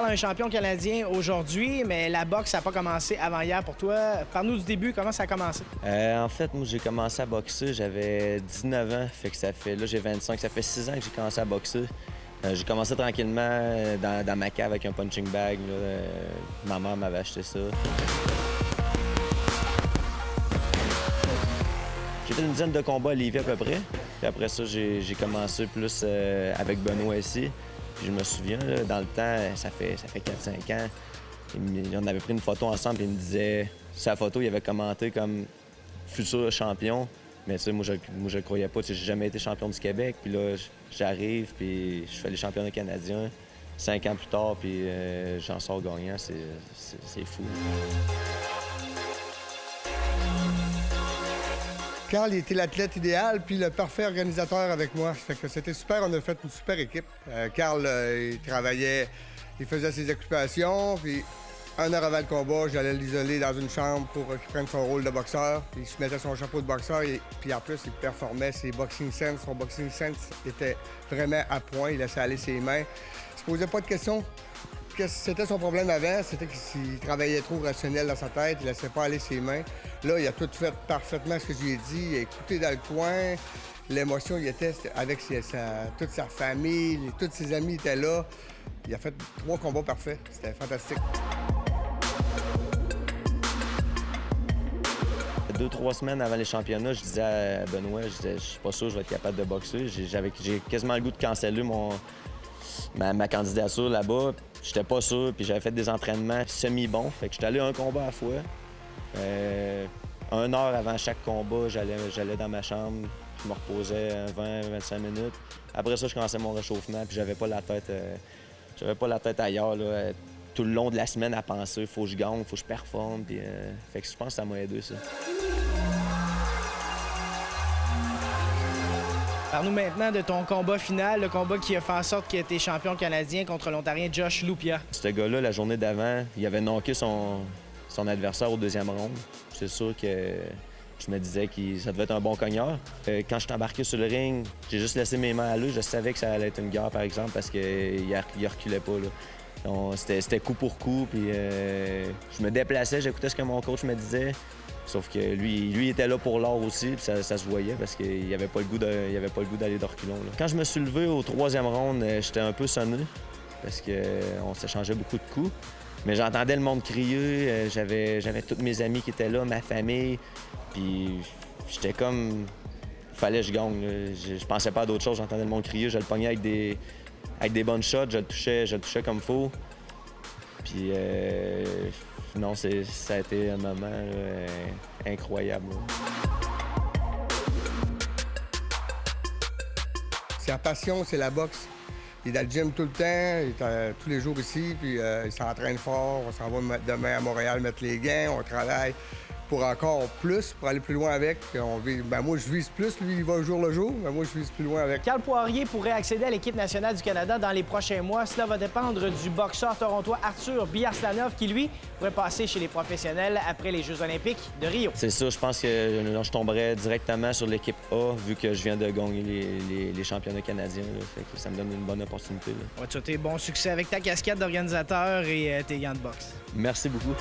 parle à un champion canadien aujourd'hui, mais la boxe n'a pas commencé avant hier pour toi. Parle-nous du début, comment ça a commencé? En fait, moi, j'ai commencé à boxer, j'avais 19 ans, fait que là, j'ai 25, ça fait 6 ans que j'ai commencé à boxer. J'ai commencé tranquillement dans ma cave avec un punching bag. Là. Ma mère m'avait acheté ça. J'ai fait une dizaine de combats à Lévis à peu près. Puis après ça, j'ai commencé plus avec Benoît ici. Puis je me souviens, là, dans le temps, ça fait 4-5 ans, on avait pris une photo ensemble et il me disait, sa photo, il avait commenté comme futur champion. Mais tu sais, moi, je le croyais pas. J'ai jamais été champion du Québec. Puis là, j'arrive, puis je fais les championnats canadiens. 5 ans plus tard, puis j'en sors gagnant. C'est fou. Carl était l'athlète idéal, puis le parfait organisateur avec moi. Fait que c'était super, on a fait une super équipe. Carl, il travaillait, il faisait ses occupations, puis 1 heure avant le combat, j'allais l'isoler dans une chambre pour qu'il prenne son rôle de boxeur. Puis il se mettait son chapeau de boxeur, et puis en plus, il performait ses boxing sense. Son boxing sense était vraiment à point, il laissait aller ses mains. Il se posait pas de questions. C'était son problème avant, c'était qu'il travaillait trop rationnel dans sa tête, il laissait pas aller ses mains. Là, il a tout fait parfaitement ce que j'ai dit, il a écouté dans le coin, l'émotion, il était avec toute sa famille, tous ses amis étaient là. Il a fait 3 combats parfaits, c'était fantastique. 2-3 semaines avant les championnats, je disais à Benoît, je suis pas sûr que je vais être capable de boxer. J'ai quasiment le goût de canceller ma candidature là-bas. J'étais pas sûr, puis j'avais fait des entraînements semi-bons. Fait que j'étais allé un combat à la fois. 1 heure avant chaque combat, j'allais dans ma chambre, je me reposais 20-25 minutes. Après ça, je commençais mon réchauffement, puis j'avais pas la tête ailleurs. Là. Tout le long de la semaine à penser, faut que je gagne, faut que je performe. Puis, fait que je pense que ça m'a aidé, ça. Parle-nous maintenant de ton combat final, le combat qui a fait en sorte que tu es champion canadien contre l'Ontarien Josh Lupia. Ce gars-là, la journée d'avant, il avait knocké son adversaire au 2e round. C'est sûr que je me disais que ça devait être un bon cogneur. Quand je suis embarqué sur le ring, j'ai juste laissé mes mains à lui. Je savais que ça allait être une guerre, par exemple, parce qu'il reculait pas. C'était coup pour coup, puis je me déplaçais, j'écoutais ce que mon coach me disait. Sauf que lui était là pour l'or aussi, puis ça se voyait parce qu'il n'avait pas le goût d'aller de reculons. Là. Quand je me suis levé au 3e round, j'étais un peu sonné parce qu'on s'échangeait beaucoup de coups. Mais j'entendais le monde crier, j'avais tous mes amis qui étaient là, ma famille, puis j'étais comme... Il fallait que je gagne. Là. Je pensais pas à d'autres choses, j'entendais le monde crier, je le pognais avec des bonnes shots, je le touchais comme il faut. Puis non, ça a été un moment incroyable. Sa passion, c'est la boxe. Il est dans le gym tout le temps, il est tous les jours ici, puis il s'entraîne fort. On s'en va demain à Montréal mettre les gains, on travaille pour encore plus, pour aller plus loin avec. Moi, je vise plus, lui, il va jour le jour, mais moi, je vise plus loin avec. Carl Poirier pourrait accéder à l'équipe nationale du Canada dans les prochains mois. Cela va dépendre du boxeur torontois Arthur Biarslanov qui, lui, pourrait passer chez les professionnels après les Jeux olympiques de Rio. C'est ça, je pense que je tomberais directement sur l'équipe A vu que je viens de gagner les championnats canadiens. Là. Fait que ça me donne une bonne opportunité. Là. On va te souhaiter bon succès avec ta casquette d'organisateur et tes gants de boxe. Merci beaucoup.